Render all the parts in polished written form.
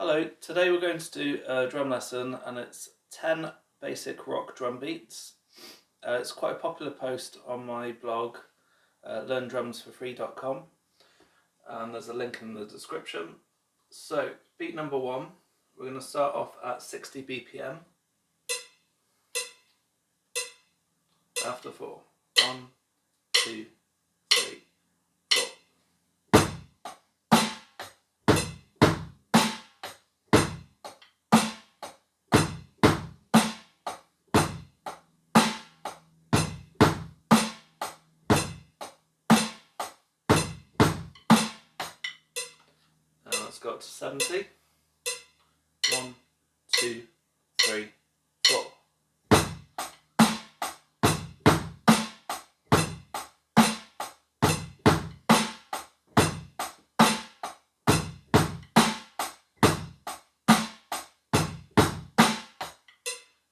Hello, today we're going to do a drum lesson and it's 10 basic rock drum beats. It's quite a popular post on my blog, learndrumsforfree.com, and there's a link in the description. So, beat number 1, we're going to start off at 60 BPM. After 4. 1, 2, 3, 4. And let's go up to 70. 1, 2, 3, 4.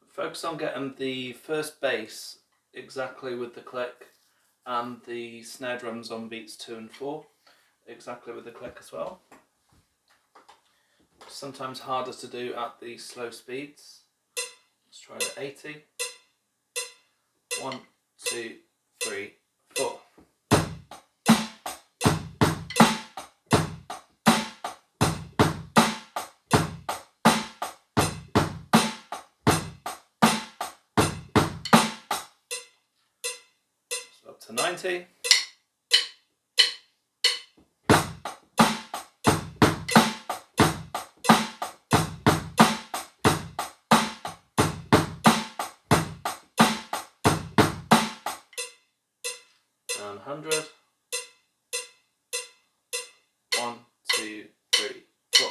Focus on getting the first bass exactly with the click and the snare drums on beats 2 and 4 exactly with the click as well. Sometimes harder to do at the slow speeds. Let's try it at 80. 1, 2, 3, 4. So up to 90. And 100. 1, 2, 3, 4.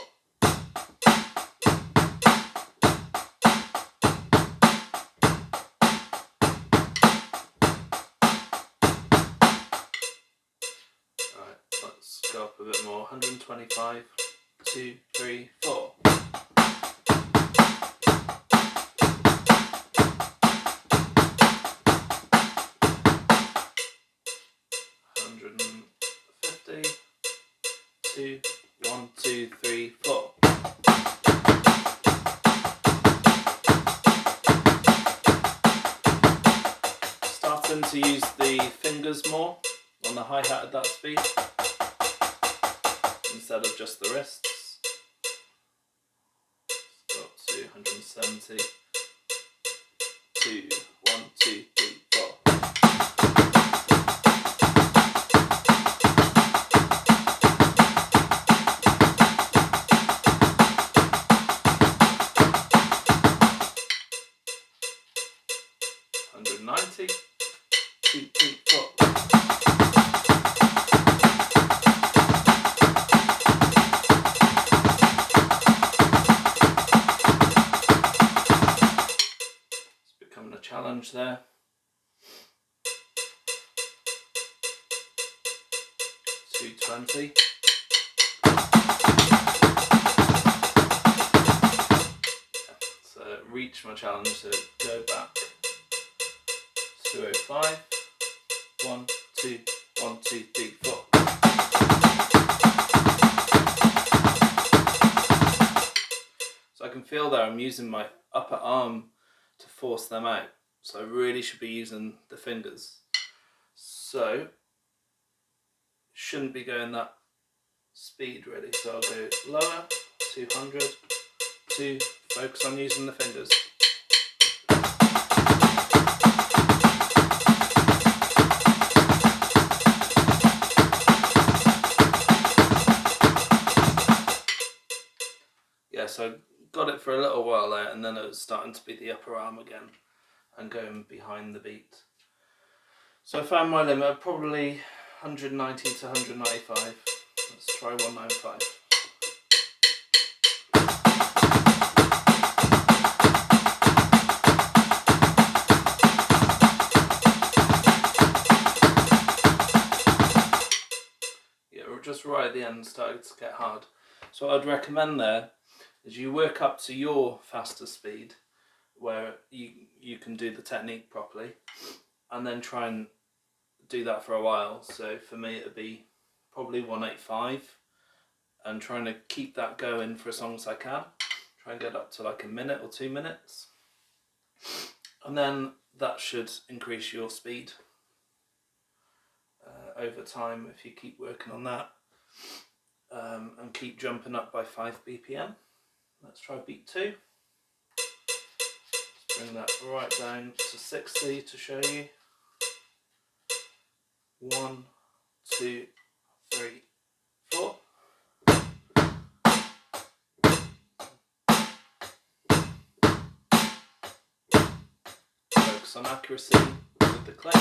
Alright, let's go up a bit more. 125, 2, 3, 4. 150, 2, 1, 2, 3, 4. Starting to use the fingers more on the hi-hat at that speed instead of just the wrists. Let's go up to 170. 2, 1, 2, 3, 4. $190, 2, 3, 4. It's becoming a challenge there. 220. So reach my challenge, so go back. 205. 1, 2, 1, 2, 3, 4. So I can feel there I'm using my upper arm to force them out. So I really should be using the fingers. So shouldn't be going that speed really. So I'll go lower, 200, 2, focus on using the fingers. Yeah, so I got it for a little while there and then it was starting to be the upper arm again and going behind the beat. So I found my limit, probably 190 to 195. Let's try 195. Yeah, we're just right at the end, starting to get hard. So what I'd recommend there is you work up to your faster speed where you can do the technique properly and then try and do that for a while. So for me it would be probably 185 and trying to keep that going for as long as I can. Try and get up to like a minute or 2 minutes. And then that should increase your speed over time if you keep working on that. And keep jumping up by 5 BPM. Let's try beat 2. Let's bring that right down to 60 to show you. 1, 2, 3, 4. Focus on accuracy with the click.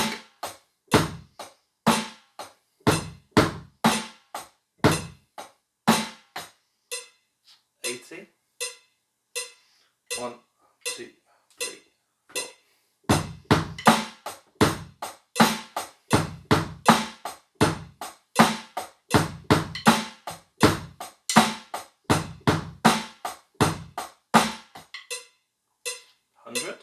80. 1, 2, 3, 4. Hundred.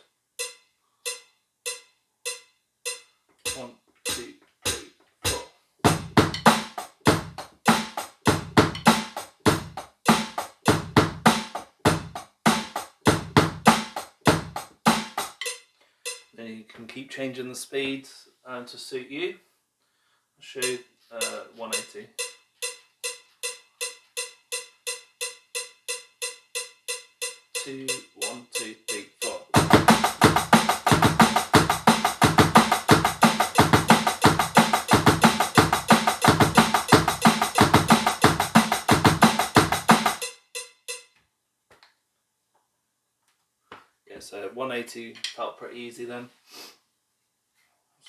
1, 2, 3, 4. Then you can keep changing the speed to suit you. I'll show you 180. 2, 1, 2, 3, 4. Yeah, so 180 felt pretty easy then.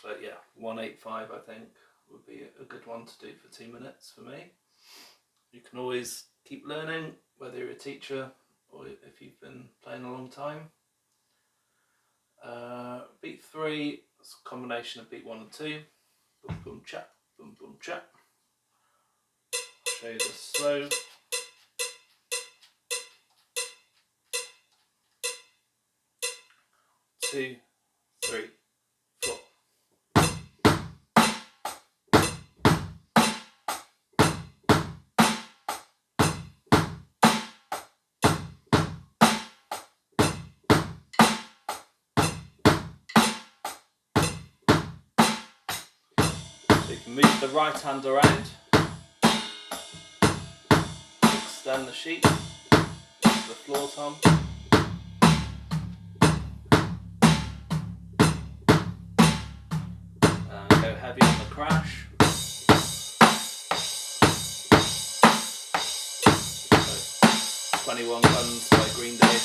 So yeah, 185 I think would be a good one to do for 2 minutes for me. You can always keep learning, whether you're a teacher or if you've been playing a long time. Beat 3 is a combination of beat 1 and 2. Boom boom chap, boom boom chap. I'll show you the slow. 2, 3, 4. So you can move the right hand around, extend the sheet to the floor tom. And go heavy on the crash. So 21 Guns by Green Day.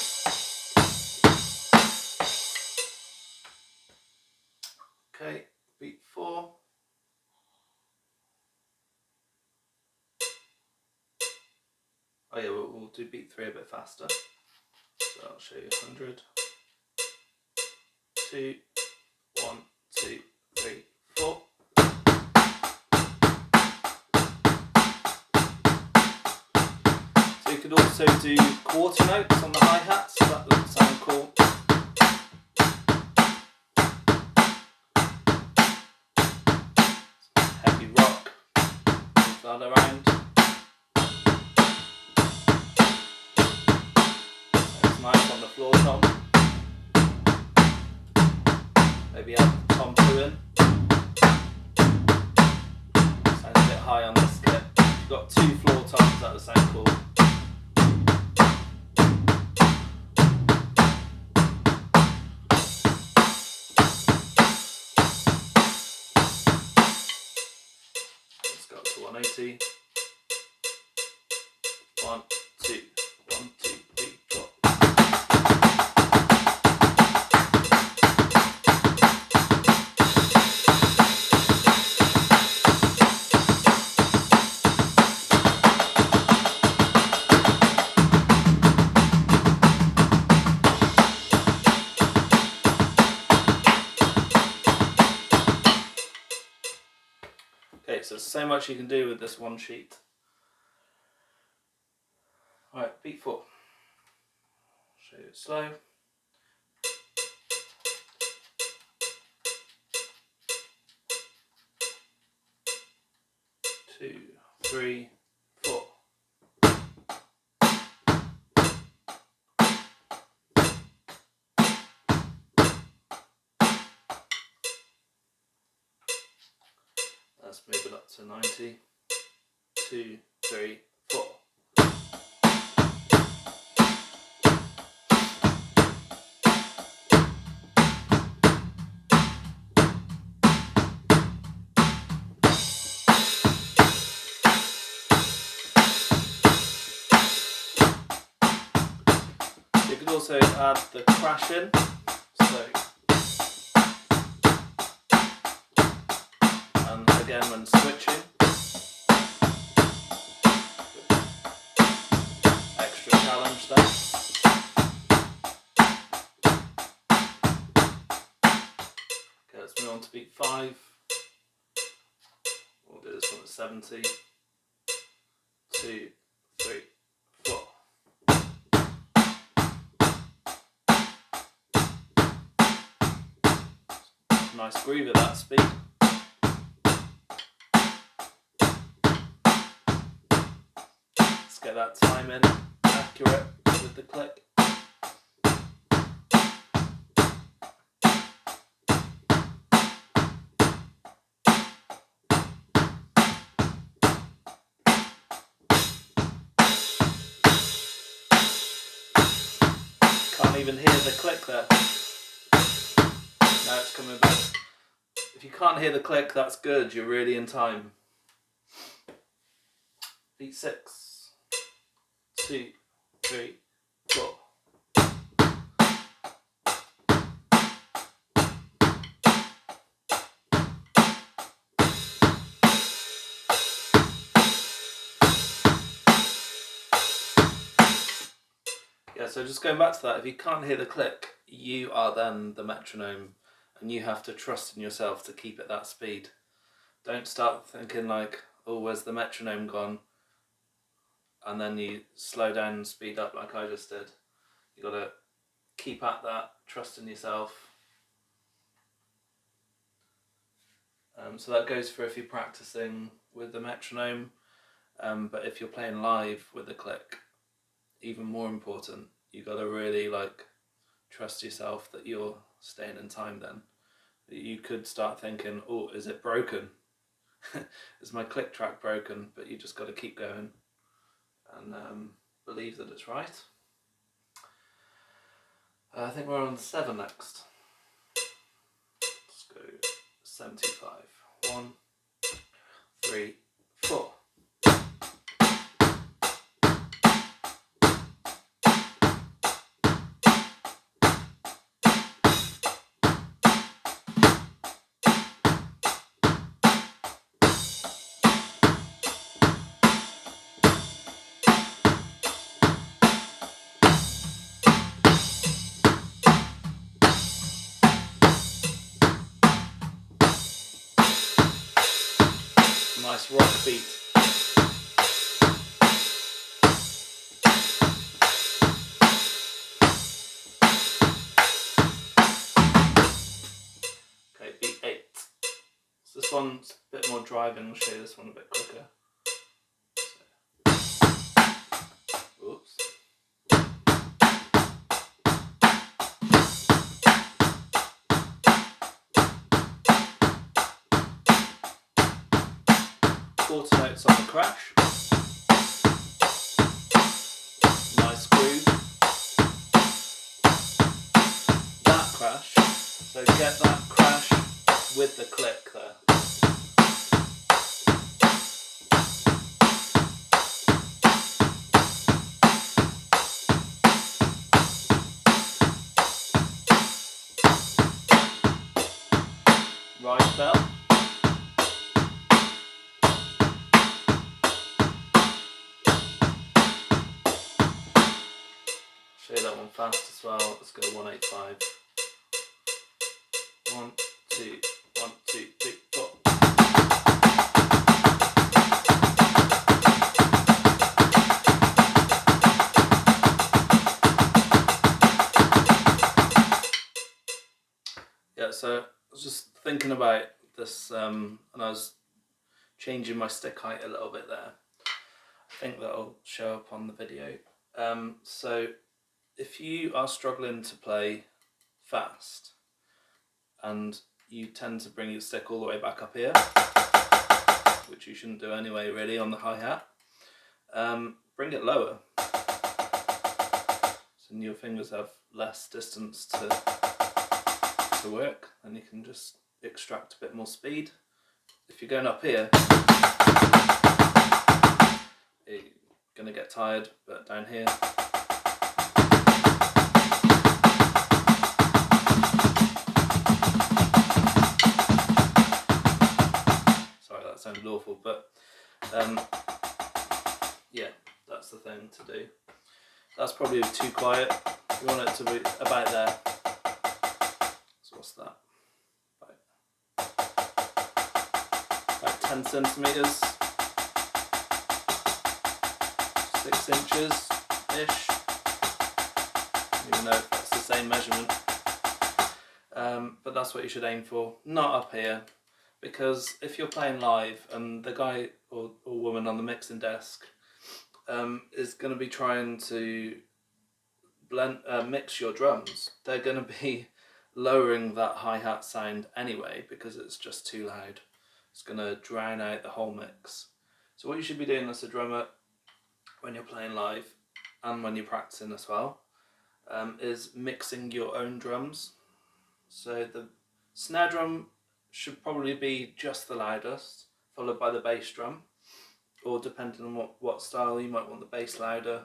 Okay, beat 4. Oh yeah, we'll do beat 3 a bit faster. So I'll show you 100. 2, 1, 2, 3, 4. So you could also do quarter notes on the hi-hats, so that doesn't sound cool. Heavy rock, move that around. It's nice on the floor tom. Maybe add the tom 2 in. Sounds a bit high on this kit. If you've got 2 floor toms, that would sound cool. Let's go up to 180. 1, 2, 1, 2, 3, 4. Okay, so there's so much you can do with this one sheet. Alright, beat 4. Show you it slow. 2, 3, 4. let's move it up to 90. 2, 3, 4. You could also add the crash in, so, and again when switching, extra challenge there. Okay, let's move on to beat 5. We'll do this one at 70. 2, 3, 4. Nice groove at that speed. Let's get that time in, accurate with the click. Can't even hear the click there. Now it's coming back. If you can't hear the click, that's good, you're really in time. Beat 6. 2, 3, 4. Yeah, so just going back to that, if you can't hear the click, you are then the metronome, and you have to trust in yourself to keep at that speed. Don't start thinking like, oh, where's the metronome gone? And then you slow down and speed up like I just did. You got to keep at that, trust in yourself. So that goes for if you're practicing with the metronome, but if you're playing live with the click, even more important, you got to really like trust yourself that you're staying in time then. You could start thinking, oh, is it broken? Is my click track broken? But you just got to keep going and believe that it's right. I think we're on 7 next. Let's go 75. 1, 3, 4. Nice rock beat. Okay, beat 8. So this one's a bit more driving, I'll show you this one a bit quicker. So, oops. Quarter notes on the crash. Nice groove. That crash. So get that crash with the click there. Right bell. Show you that one fast as well. Let's go 185. 1, 2, 1, 2, 3, 4. Yeah, so I was just thinking about this and I was changing my stick height a little bit there. I think that'll show up on the video. So if you are struggling to play fast and you tend to bring your stick all the way back up here, which you shouldn't do anyway really on the hi-hat, bring it lower. So your fingers have less distance to work, and you can just extract a bit more speed. If you're going up here, you're going to get tired, but down here, sorry that sounded awful, but yeah, that's the thing to do. That's probably too quiet. You want it to be about there. So what's that? About 10 centimeters, 6 inches ish. I don't even know if that's the same measurement. But that's what you should aim for. Not up here, because if you're playing live and the guy or woman on the mixing desk is going to be trying to mix your drums, they're going to be lowering that hi-hat sound anyway because it's just too loud. It's going to drown out the whole mix. So what you should be doing as a drummer when you're playing live and when you're practicing as well is mixing your own drums. So the snare drum should probably be just the loudest, followed by the bass drum, or depending on what style, you might want the bass louder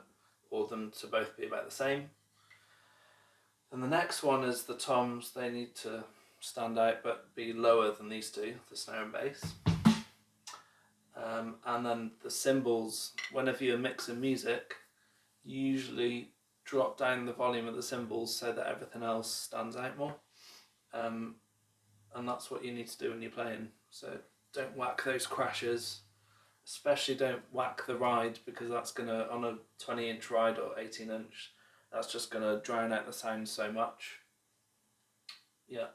or them to both be about the same. And the next one is the toms. They need to stand out but be lower than these two, the snare and bass. And then the cymbals, whenever you're mixing music, you usually drop down the volume of the cymbals so that everything else stands out more. And that's what you need to do when you're playing. So don't whack those crashes, especially don't whack the ride, because that's gonna, on a 20-inch ride or 18-inch, that's just gonna drown out the sound so much. Yeah.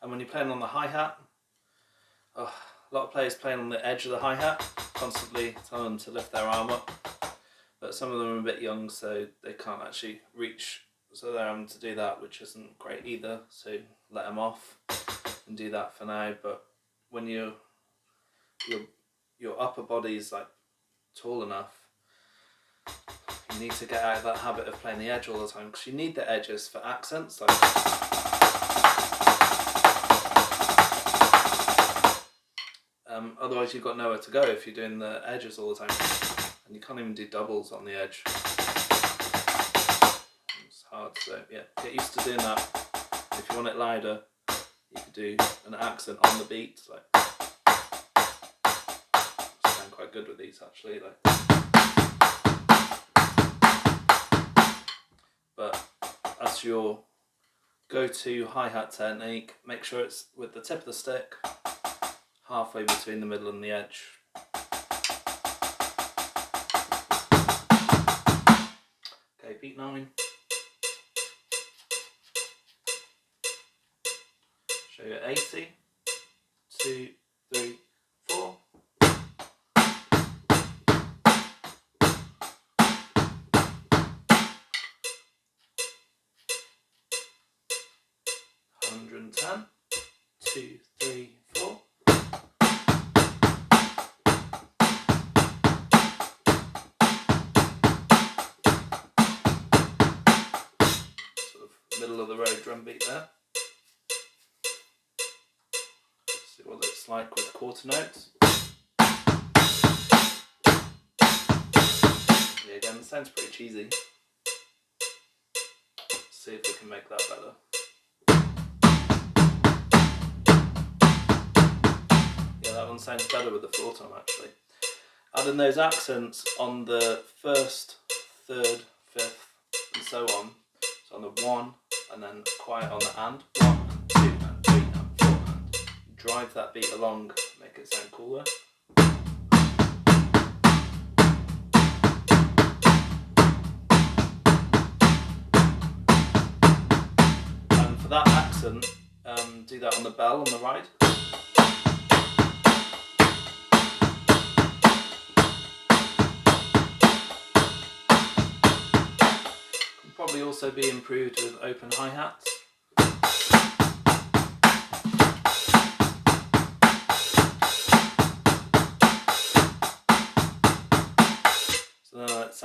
And when you're playing on the hi-hat, a lot of players playing on the edge of the hi-hat, constantly tell them to lift their arm up, but some of them are a bit young, so they can't actually reach, so they're having to do that, which isn't great either, so let them off and do that for now. But when your upper body's like tall enough, you need to get out of that habit of playing the edge all the time, because you need the edges for accents. Like, otherwise you've got nowhere to go if you're doing the edges all the time, and you can't even do doubles on the edge. It's hard, so yeah, get used to doing that. If you want it louder, you could do an accent on the beat. Like, sound quite good with these actually. Like, but as your go-to hi-hat technique, make sure it's with the tip of the stick halfway between the middle and the edge. Okay, beat 9. Show you 80. 2, 3, 4. And 10. 2, 3, 4. Sort of middle of the road drum beat there. See what it's like with quarter notes. Yeah, again, it sounds pretty cheesy. Let's see if we can make that better. That one sounds better with the floor tom actually. Adding those accents on the 1st, 3rd, 5th and so on. So on the 1 and then quiet on the and. 1 and 2 and 3 and 4 and. Drive that beat along, make it sound cooler. And for that accent, do that on the bell on the ride. Probably also be improved with open hi-hats.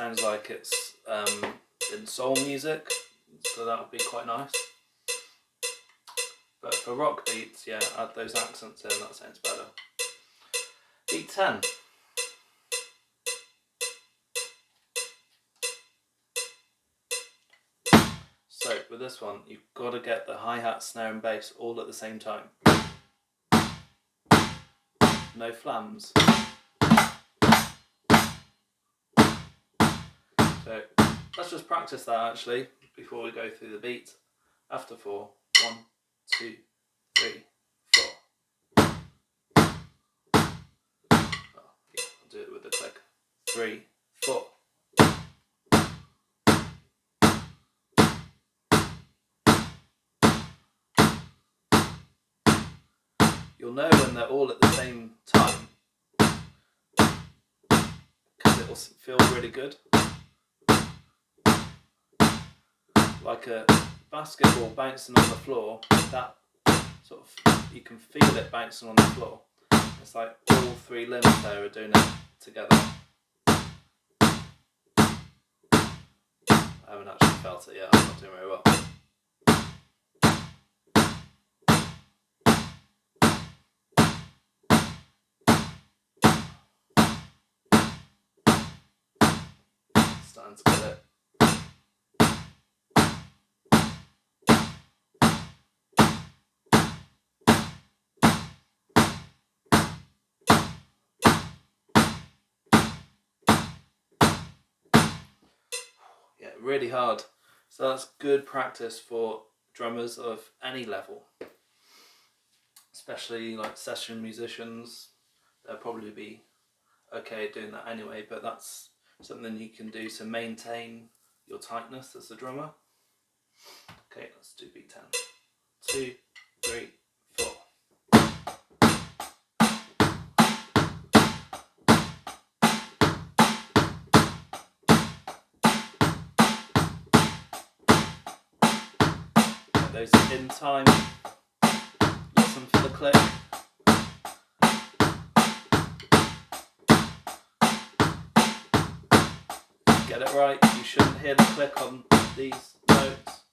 sounds like it's in soul music, so that would be quite nice. But for rock beats, yeah, add those accents in, that sounds better. Beat 10. So with this one, you've got to get the hi-hat, snare and bass all at the same time. No flams. So let's just practice that actually before we go through the beat. After 4, 1, 2, 3, 4. Oh, yeah, I'll do it with the click. 3, 4. You'll know when they're all at the same time because it'll feel really good. Like a basketball bouncing on the floor, that sort of, you can feel it bouncing on the floor. It's like all 3 limbs there are doing it together. I haven't actually felt it yet, I'm not doing very well. Starting to get it. Yeah, really hard. So that's good practice for drummers of any level, especially like session musicians. They'll probably be okay at doing that anyway, but that's something you can do to maintain your tightness as a drummer. Okay, let's do beat 10. 2, 3, 4. Get those in time. Listen for the click. Get it right, you shouldn't hear the click on these notes.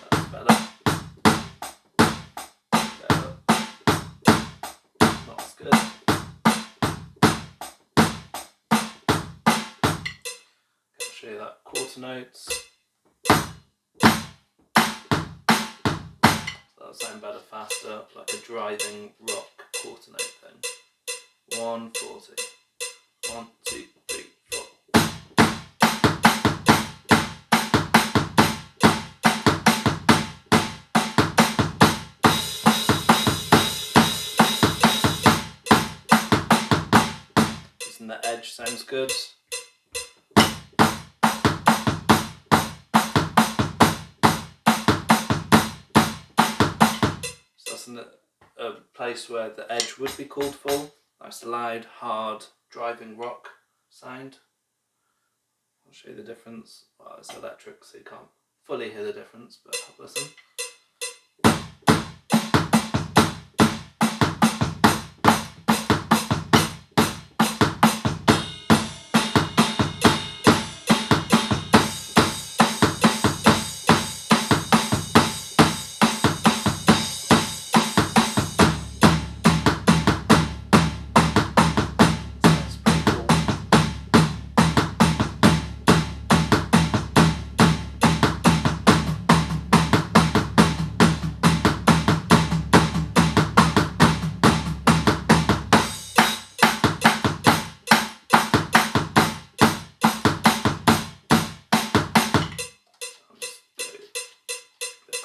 That's better. Better. Not as good. I'll show you that quarter notes. That'll sound better faster, like a driving rock quarter note thing. 140. 1, 2, 3, 4. Using the edge sounds good. A place where the edge would be called for. Nice loud, hard, driving rock sound. I'll show you the difference. Well, it's electric, so you can't fully hear the difference, but have a listen.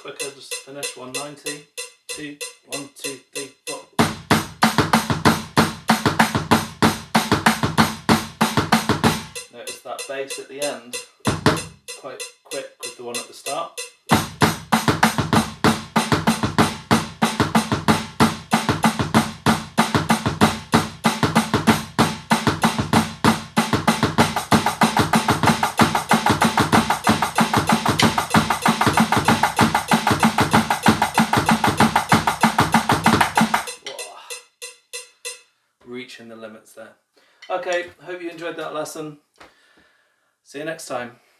Quicker, just finish 190. 2, 1, 2, 3, 4. Notice that bass at the end, quite quick with the one at the start. reaching the limits there. Okay, hope you enjoyed that lesson. See you next time.